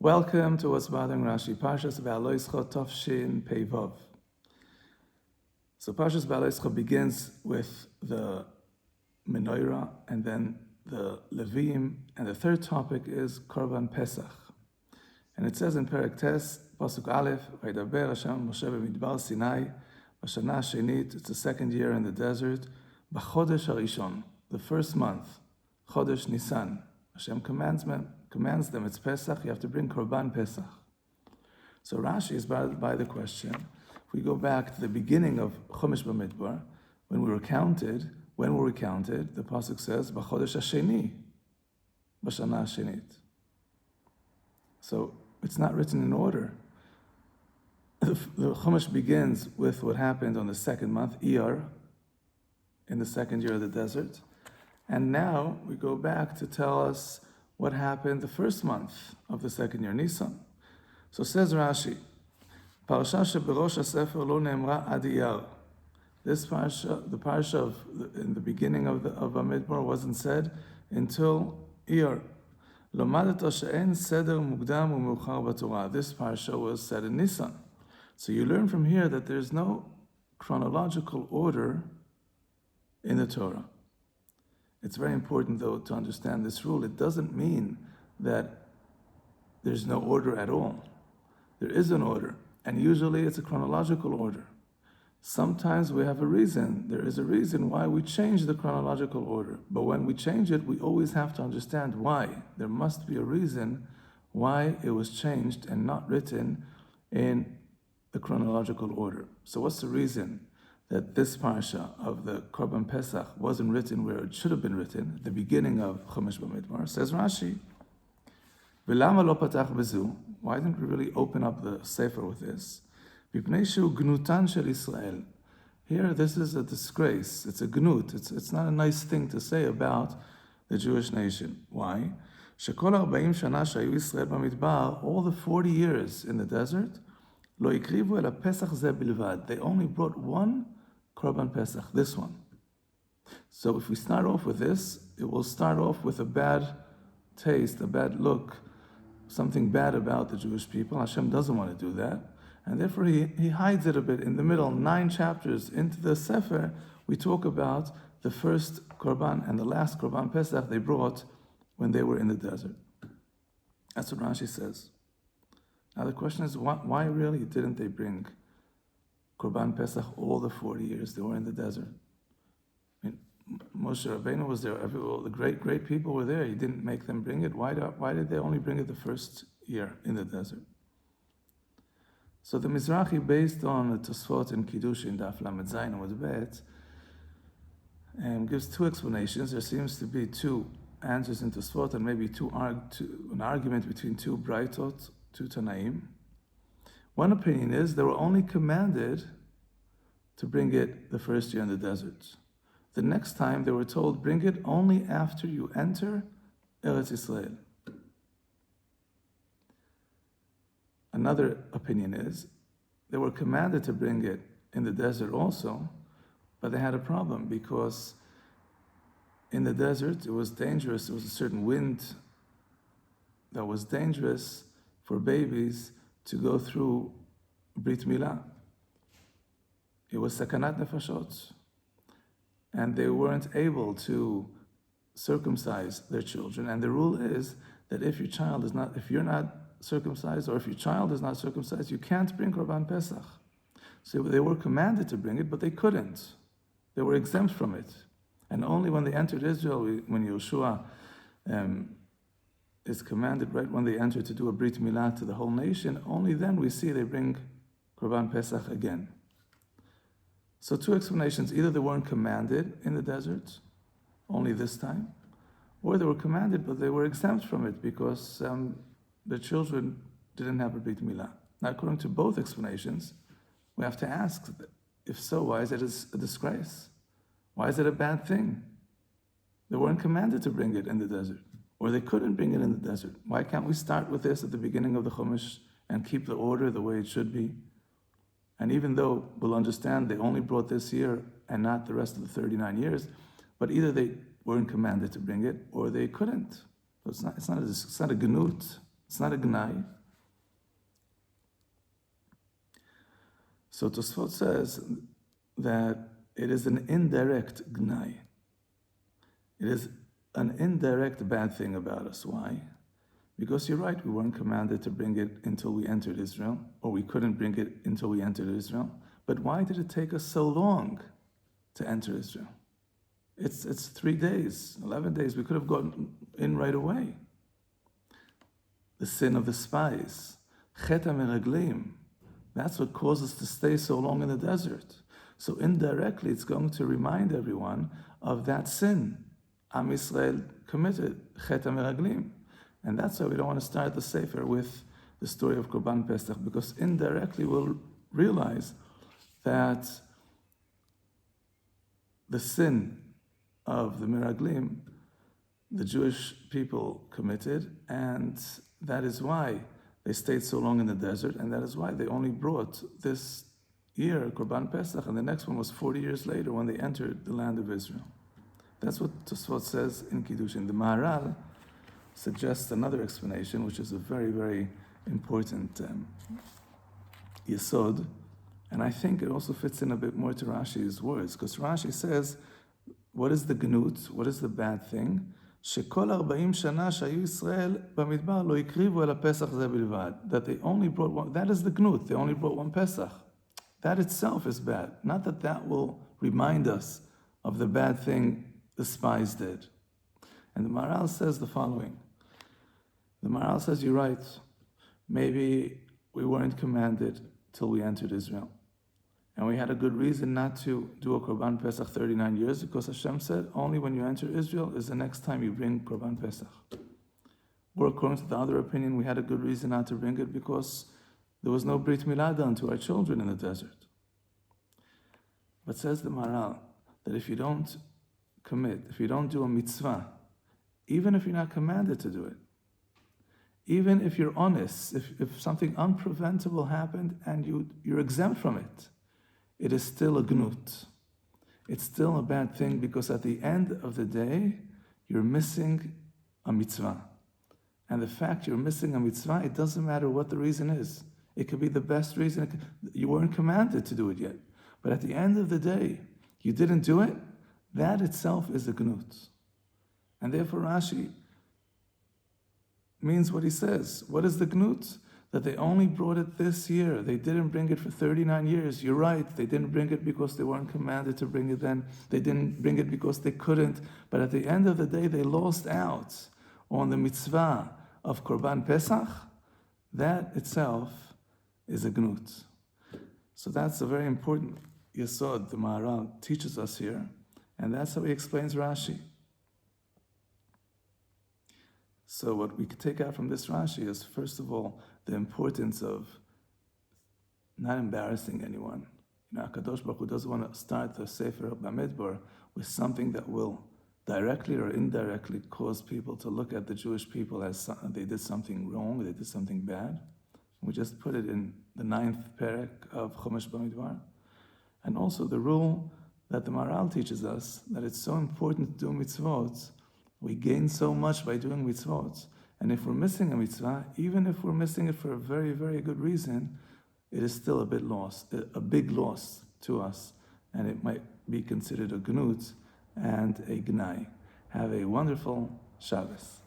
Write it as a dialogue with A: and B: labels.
A: Welcome to what's Bothering Rashi, Parsha Baha'alotcha Tafshin Pei-Vav. So Parsha Baha'alotcha begins with the menorah and then the Levim, and the third topic is Korban Pesach. And it says in Perek Tes, Pasuk Aleph, Vaydaber Hashem Moshe b'midbar Sinai, B'shana Shenit, it's the second year in the desert, B'chodesh HaRishon, the first month, Chodesh Nisan. Hashem commands them, it's Pesach, you have to bring Korban Pesach. So Rashi is bothered by the question, if we go back to the beginning of Chumash Bamidbar, when we were counted, the Pasuk says, B'chodesh HaSheni, B'shana Shenit. So it's not written in order. The Chumash begins with what happened on the second month, Iyar, in the second year of the desert. And now we go back to tell us what happened the first month of the second year, Nisan. So says Rashi, Parsha sheberosh Sefer lo ne'emra ad Iyar. This parsha, the parsha in the beginning of Bamidbar wasn't said until Iyar. Lomadata she'en seder mukdam u'meuchar b'Torah. This parsha was said in Nisan. So you learn from here that there's no chronological order in the Torah. It's very important, though, to understand this rule. It doesn't mean that there's no order at all. There is an order, and usually it's a chronological order. Sometimes we have a reason. There is a reason why we change the chronological order. But when we change it, we always have to understand why. There must be a reason why it was changed and not written in the chronological order. So what's the reason that this parsha of the Korban Pesach wasn't written where it should have been written, at the beginning of Chumash Bamidbar? Says Rashi, V'lama lo patach bezu? Why didn't we really open up the Sefer with this? B'pnei shu gnutan shel Israel. Here, this is a disgrace. It's a gnut. It's not a nice thing to say about the Jewish nation. Why? Shekol 40 shana shayu Israel b'midbar, all the 40 years in the desert, lo ikrivu el Pesach ze bilvad. They only brought one Korban Pesach, this one. So if we start off with this, it will start off with a bad taste, a bad look, something bad about the Jewish people. Hashem doesn't want to do that. And therefore he hides it a bit. In the middle, 9 chapters into the Sefer, we talk about the first Korban and the last Korban Pesach they brought when they were in the desert. That's what Rashi says. Now the question is, why really didn't they bring Korban Pesach all the 40 years they were in the desert? I mean, Moshe Rabbeinu was there, all the great people were there. He didn't make them bring it. Why did they only bring it the first year in the desert? So the Mizrahi, based on the Tosfot and Kiddush in Daf Lamed Zayin and with Bet, gives 2 explanations. There seems to be 2 answers in Tosfot and maybe an argument between 2 Braitot, 2 Tanaim. One opinion is they were only commanded to bring it the first year in the desert. The next time they were told, bring it only after you enter Eretz Israel. Another opinion is they were commanded to bring it in the desert also, but they had a problem because in the desert it was dangerous. There was a certain wind that was dangerous for babies to go through Brit Milah. It was sakanat nefashot. And they weren't able to circumcise their children. And the rule is that if you're not circumcised, or if your child is not circumcised, you can't bring Korban Pesach. So they were commanded to bring it, but they couldn't. They were exempt from it. And only when they entered Israel, when Yeshua is commanded, right when they enter to do a Brit Milah to the whole nation, only then we see they bring Korban Pesach again. So 2 explanations. Either they weren't commanded in the desert, only this time, or they were commanded, but they were exempt from it because the children didn't have a Brit Milah. Now, according to both explanations, we have to ask, if so, why is it a disgrace? Why is it a bad thing? They weren't commanded to bring it in the desert, or they couldn't bring it in the desert. Why can't we start with this at the beginning of the Chumash and keep the order the way it should be? And even though we'll understand they only brought this year and not the rest of the 39 years, but either they weren't commanded to bring it or they couldn't. So it's not a gnut. It's not a gnai. So Tosfot says that it is an indirect gnai. It is an indirect bad thing about us. Why? Because you're right, we weren't commanded to bring it until we entered Israel, or we couldn't bring it until we entered Israel. But why did it take us so long to enter Israel? It's 3 days, 11 days. We could have gotten in right away. The sin of the spies, chet hameraglim, that's what caused us to stay so long in the desert. So indirectly, it's going to remind everyone of that sin Am Yisrael committed, chet hameraglim. And that's why we don't want to start the Sefer with the story of Korban Pesach, because indirectly we'll realize that the sin of the Miraglim, the Jewish people committed, and that is why they stayed so long in the desert, and that is why they only brought this year, Korban Pesach, and the next one was 40 years later when they entered the land of Israel. That's what Tosfot says in Kiddushin. The Maharal suggests another explanation, which is a very, very important yesod, and I think it also fits in a bit more to Rashi's words, because Rashi says, what is the gnut? What is the bad thing? שכל 40 שנה שהיו ישראל במדבר לא הקריבו אלא פסח זה בלבד. That they only brought one, that is the gnut, they only brought one Pesach. That itself is bad. Not that that will remind us of the bad thing the spies did. And the Maharal says the following. The Maharal says, you're right, maybe we weren't commanded till we entered Israel. And we had a good reason not to do a Korban Pesach 39 years, because Hashem said, only when you enter Israel is the next time you bring Korban Pesach. Or according to the other opinion, we had a good reason not to bring it because there was no Brit Milah done to our children in the desert. But says the Maharal, that if you don't commit, if you don't do a mitzvah, even if you're not commanded to do it, even if you're honest, if something unpreventable happened and you're exempt from it, it is still a gnut. It's still a bad thing, because at the end of the day, you're missing a mitzvah. And the fact you're missing a mitzvah, it doesn't matter what the reason is. It could be the best reason. You weren't commanded to do it yet. But at the end of the day, you didn't do it. That itself is a gnut. And therefore Rashi means what he says. What is the gnut? That they only brought it this year. They didn't bring it for 39 years. You're right, they didn't bring it because they weren't commanded to bring it then. They didn't bring it because they couldn't. But at the end of the day, they lost out on the mitzvah of Korban Pesach. That itself is a gnut. So that's a very important yesod the Maharal teaches us here. And that's how he explains Rashi. So what we could take out from this Rashi is, first of all, the importance of not embarrassing anyone. HaKadosh Baruch Hu doesn't want to start the Sefer Bamidbar with something that will directly or indirectly cause people to look at the Jewish people as they did something wrong, they did something bad. We just put it in the 9th perek of Chumash Bamidbar. And also the rule that the Maharal teaches us, that it's so important to do mitzvot. We gain so much by doing mitzvot. And if we're missing a mitzvah, even if we're missing it for a very, very good reason, it is still a big loss to us. And it might be considered a gnut and a gnai. Have a wonderful Shabbos.